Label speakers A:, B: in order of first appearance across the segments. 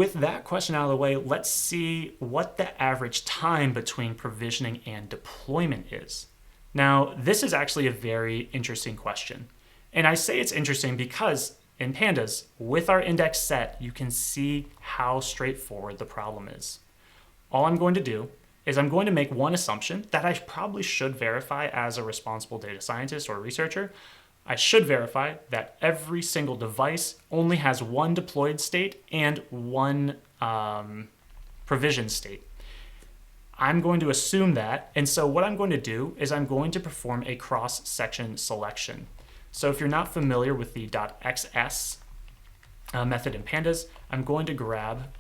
A: with that question out of the way, let's see what the average time between provisioning and deployment is. Now, this is actually a very interesting question. And I say it's interesting because in pandas, with our index set, you can see how straightforward the problem is. All I'm going to do is I'm going to make one assumption that I probably should verify as a responsible data scientist or researcher. I should verify that every single device only has one deployed state and one provision state. I'm going to assume that, and so what I'm going to do is I'm going to perform a cross-section selection. So if you're not familiar with the .xs method in pandas, I'm going to grab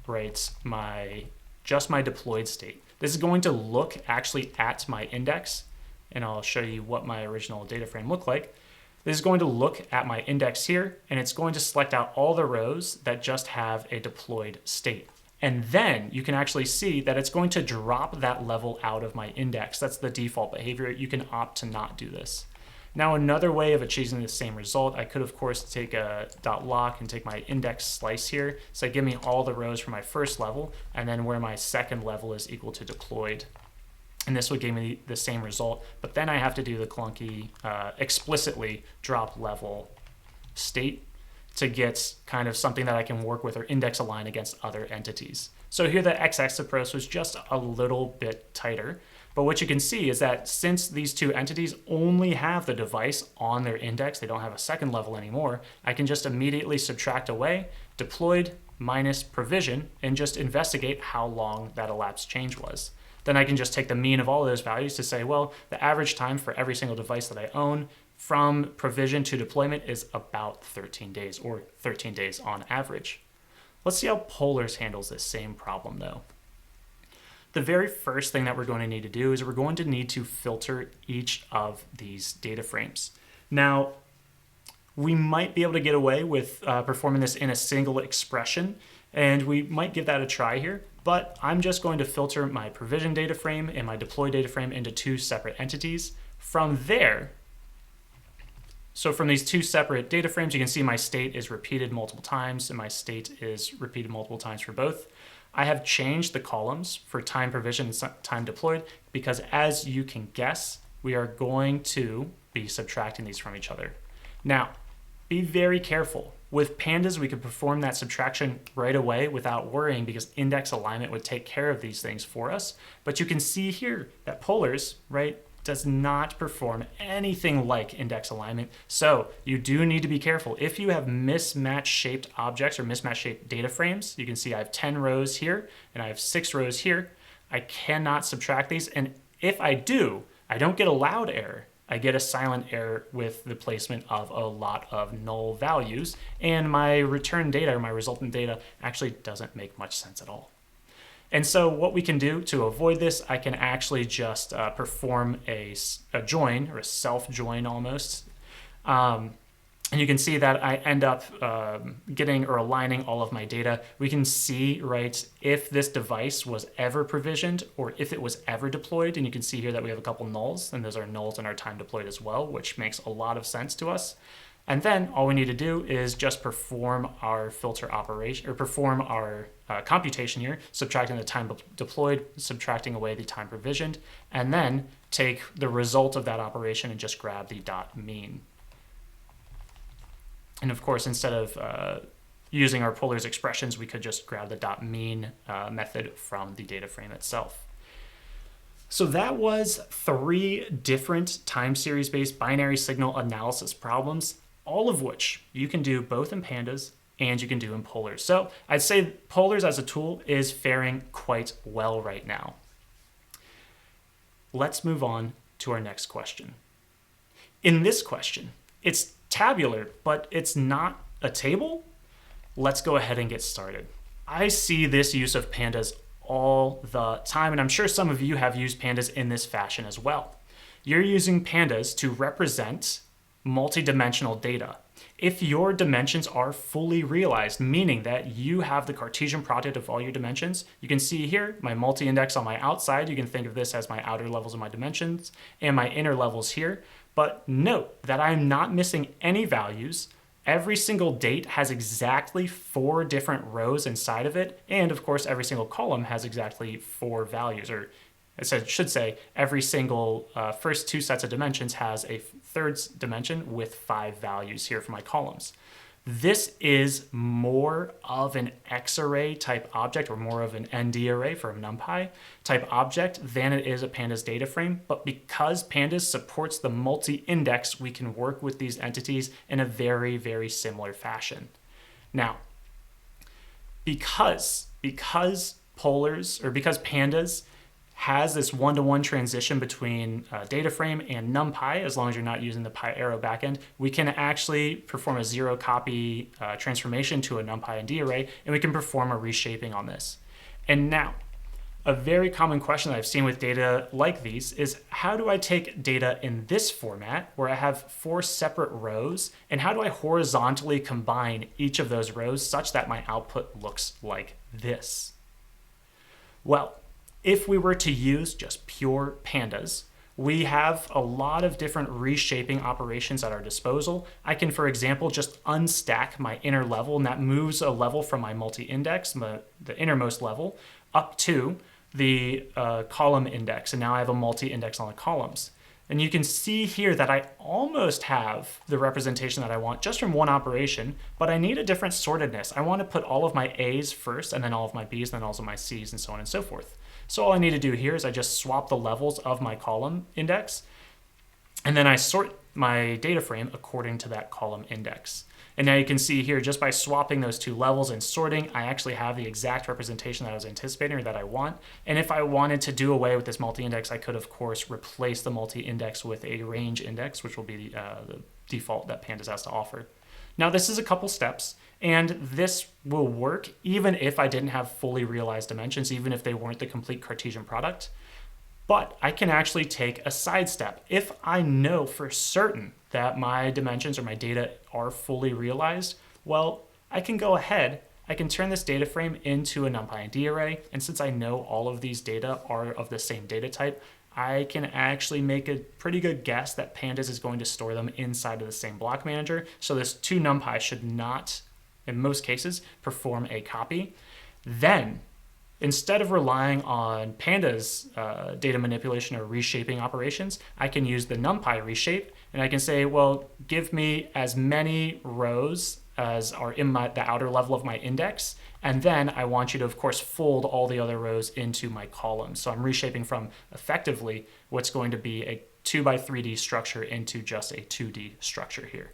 A: just my deployed state. This is going to look actually at my index, and I'll show you what my original data frame looked like. This is going to look at my index here, and it's going to select out all the rows that just have a deployed state. And then you can actually see that it's going to drop that level out of my index. That's the default behavior. You can opt to not do this. Now, another way of achieving the same result, I could, of course, take a .lock and take my index slice here. So give me all the rows for my first level, and then where my second level is equal to deployed. And this would give me the same result, but then I have to do the clunky explicitly drop level state to get kind of something that I can work with or index align against other entities. So here the XX approach was just a little bit tighter, but what you can see is that since these two entities only have the device on their index, they don't have a second level anymore, I can just immediately subtract away deployed minus provision and just investigate how long that elapsed change was. Then I can just take the mean of all of those values to say, well, the average time for every single device that I own from provision to deployment is about 13 days, or 13 days on average. Let's see how Polars handles this same problem though. The very first thing that we're going to need to do is we're going to need to filter each of these data frames. Now, we might be able to get away with performing this in a single expression, and we might give that a try here, but I'm just going to filter my provision data frame and my deploy data frame into two separate entities. From there, so from these two separate data frames, you can see my state is repeated multiple times and my state is repeated multiple times for both. I have changed the columns for time provision and time deployed because, as you can guess, we are going to be subtracting these from each other. Now, be very careful. With pandas, we could perform that subtraction right away without worrying because index alignment would take care of these things for us. But you can see here that Polars, right, does not perform anything like index alignment. So you do need to be careful. If you have mismatch shaped objects or mismatch shaped data frames, you can see I have 10 rows here and I have 6 rows here. I cannot subtract these. And if I do, I don't get a loud error. I get a silent error with the placement of a lot of null values, and my return data or my resultant data actually doesn't make much sense at all. And so what we can do to avoid this, I can actually just perform a join or a self-join almost. And you can see that I end up getting or aligning all of my data. We can see, right, if this device was ever provisioned or if it was ever deployed. And you can see here that we have a couple nulls, and those are nulls in our time deployed as well, which makes a lot of sense to us. And then all we need to do is just perform our filter operation, or perform our computation here, subtracting the time deployed, subtracting away the time provisioned, and then take the result of that operation and just grab the dot mean. And of course, instead of using our Polars expressions, we could just grab the dot mean method from the data frame itself. So that was 3 different time series based binary signal analysis problems, all of which you can do both in pandas and you can do in Polars. So I'd say Polars as a tool is faring quite well right now. Let's move on to our next question. In this question, it's tabular, but it's not a table. Let's go ahead and get started. I see this use of pandas all the time, and I'm sure some of you have used pandas in this fashion as well. You're using pandas to represent multi-dimensional data. If your dimensions are fully realized, meaning that you have the Cartesian product of all your dimensions, you can see here my multi-index on my outside. You can think of this as my outer levels of my dimensions and my inner levels here. But note that I'm not missing any values every single date has exactly 4 different rows inside of it. And of course, every single column has exactly 4 values, or I should say every single first 2 sets of dimensions has a third dimension with 5 values here for my columns. This is more of an X-array type object, or more of an ND array for a NumPy type object than it is a Pandas data frame. But because Pandas supports the multi-index, we can work with these entities in a very, very similar fashion. Now, because Pandas has this one-to-one transition between DataFrame and NumPy, as long as you're not using the PyArrow backend, we can actually perform a zero copy transformation to a NumPy ND array, and we can perform a reshaping on this. And now, a very common question that I've seen with data like these is, how do I take data in this format where I have 4 separate rows, and how do I horizontally combine each of those rows such that my output looks like this? Well, if we were to use just pure pandas, we have a lot of different reshaping operations at our disposal. I can, for example, just unstack my inner level, and that moves a level from my multi-index, the innermost level, up to the column index. And now I have a multi-index on the columns. And you can see here that I almost have the representation that I want just from one operation, but I need a different sortedness. I want to put all of my A's first, and then all of my B's, and then also my C's, and so on and so forth. So all I need to do here is I just swap the levels of my column index, and then I sort my data frame according to that column index. And now you can see here, just by swapping those 2 levels and sorting, I actually have the exact representation that I was anticipating, or that I want. And if I wanted to do away with this multi-index, I could, of course, replace the multi-index with a range index, which will be the default that Pandas has to offer. Now, this is a couple steps, and this will work even if I didn't have fully realized dimensions, even if they weren't the complete Cartesian product. But I can actually take a side step. If I know for certain that my dimensions or my data are fully realized, well, I can go ahead, I can turn this data frame into a NumPy ND array, and since I know all of these data are of the same data type, I can actually make a pretty good guess that Pandas is going to store them inside of the same block manager. So this 2 NumPy should not, in most cases, perform a copy. Then, instead of relying on Pandas data manipulation or reshaping operations, I can use the NumPy reshape, and I can say, well, give me as many rows as are in the outer level of my index, and then I want you to, of course, fold all the other rows into my columns. So I'm reshaping from effectively what's going to be a 2x3D structure into just a 2D structure here.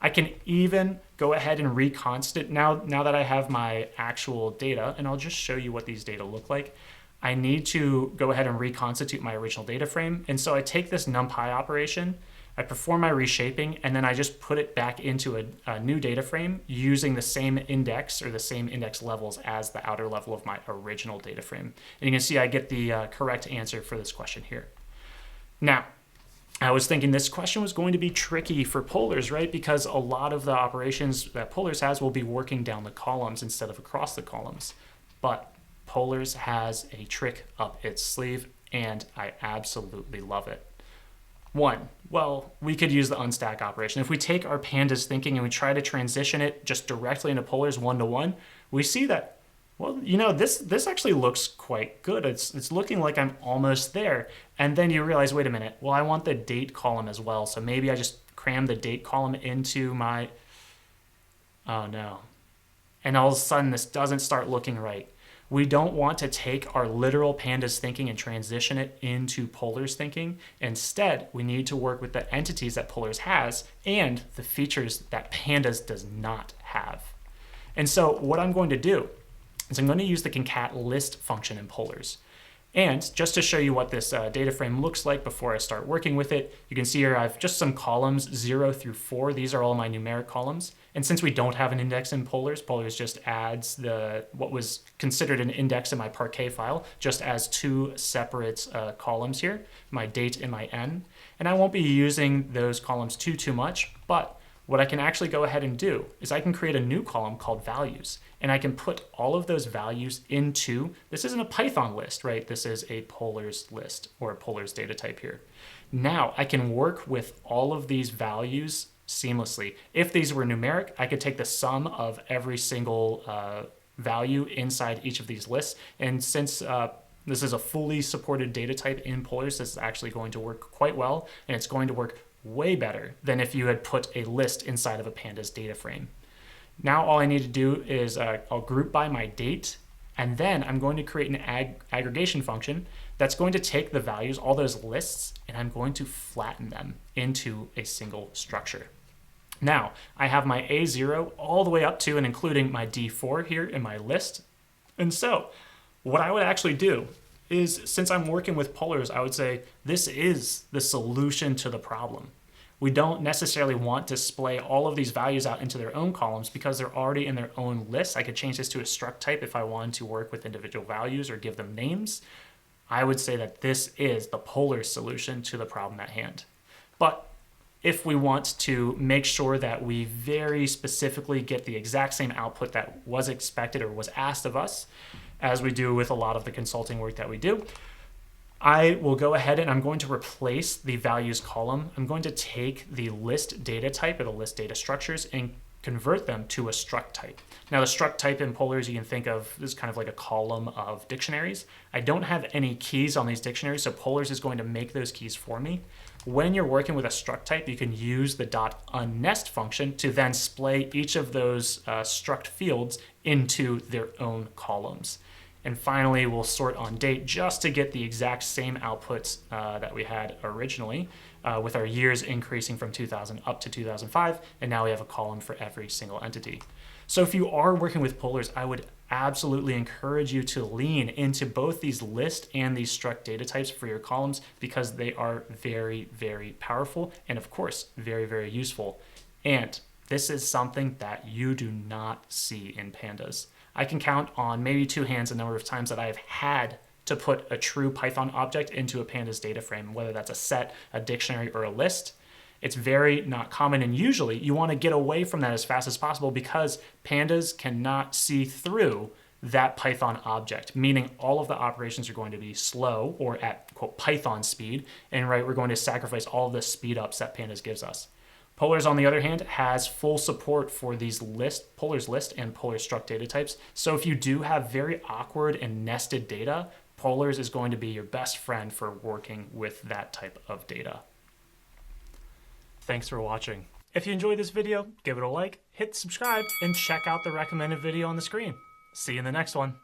A: I can even go ahead and reconstitute, now that I have my actual data, and I'll just show you what these data look like. I need to go ahead and reconstitute my original data frame. And so I take this NumPy operation, I perform my reshaping, and then I just put it back into a new data frame using the same index or the same index levels as the outer level of my original data frame. And you can see I get the correct answer for this question here. Now, I was thinking this question was going to be tricky for Polars, right? Because a lot of the operations that Polars has will be working down the columns instead of across the columns. But Polars has a trick up its sleeve, and I absolutely love it. One, well, we could use the unstack operation. If we take our Pandas thinking and we try to transition it just directly into Polars one-to-one, we see that, well, you know, this actually looks quite good. It's looking like I'm almost there. And then you realize, wait a minute, well, I want the date column as well. So maybe I just cram the date column into my, oh no. And all of a sudden this doesn't start looking right. We don't want to take our literal Pandas thinking and transition it into Polars thinking. Instead, we need to work with the entities that Polars has and the features that Pandas does not have. And so what I'm going to do is I'm going to use the concat list function in Polars. And just to show you what this data frame looks like before I start working with it, you can see here I have just some columns 0 through 4. These are all my numeric columns. And since we don't have an index in Polars, Polars just adds what was considered an index in my Parquet file, just as 2 separate columns here, my date and my n. And I won't be using those columns too much, but what I can actually go ahead and do is I can create a new column called values. And I can put all of those values into, this isn't a Python list, right? This is a Polars list or a Polars data type here. Now I can work with all of these values seamlessly. If these were numeric, I could take the sum of every single value inside each of these lists. And since this is a fully supported data type in Polars, this is actually going to work quite well, and it's going to work way better than if you had put a list inside of a pandas data frame. Now all I need to do is I'll group by my date, and then I'm going to create an aggregation function that's going to take the values, all those lists, and I'm going to flatten them into a single structure. Now, I have my A0 all the way up to and including my D4 here in my list. And so what I would actually do is, since I'm working with Polars, I would say this is the solution to the problem. We don't necessarily want to display all of these values out into their own columns because they're already in their own list. I could change this to a struct type if I wanted to work with individual values or give them names. I would say that this is the Polars solution to the problem at hand. But if we want to make sure that we very specifically get the exact same output that was expected or was asked of us, as we do with a lot of the consulting work that we do, I will go ahead and I'm going to replace the values column. I'm going to take the list data type or the list data structures and convert them to a struct type. Now the struct type in Polars you can think of as kind of like a column of dictionaries. I don't have any keys on these dictionaries, so Polars is going to make those keys for me. When you're working with a struct type, you can use the .unnest function to then splay each of those struct fields into their own columns. And finally, we'll sort on date just to get the exact same outputs that we had originally, with our years increasing from 2000 up to 2005, and now we have a column for every single entity. So if you are working with Polars, I would absolutely encourage you to lean into both these list and these struct data types for your columns because they are very, very powerful and of course, very, very useful. And this is something that you do not see in pandas. I can count on maybe two hands the number of times that I have had to put a true Python object into a pandas data frame, whether that's a set, a dictionary, or a list. It's very not common, and usually you want to get away from that as fast as possible because pandas cannot see through that Python object, meaning all of the operations are going to be slow or at quote Python speed, and right, we're going to sacrifice all of the speed ups that pandas gives us. Polars, on the other hand, has full support for these Polars list and Polars struct data types. So if you do have very awkward and nested data, Polars is going to be your best friend for working with that type of data. Thanks for watching. If you enjoyed this video, give it a like, hit subscribe, and check out the recommended video on the screen. See you in the next one.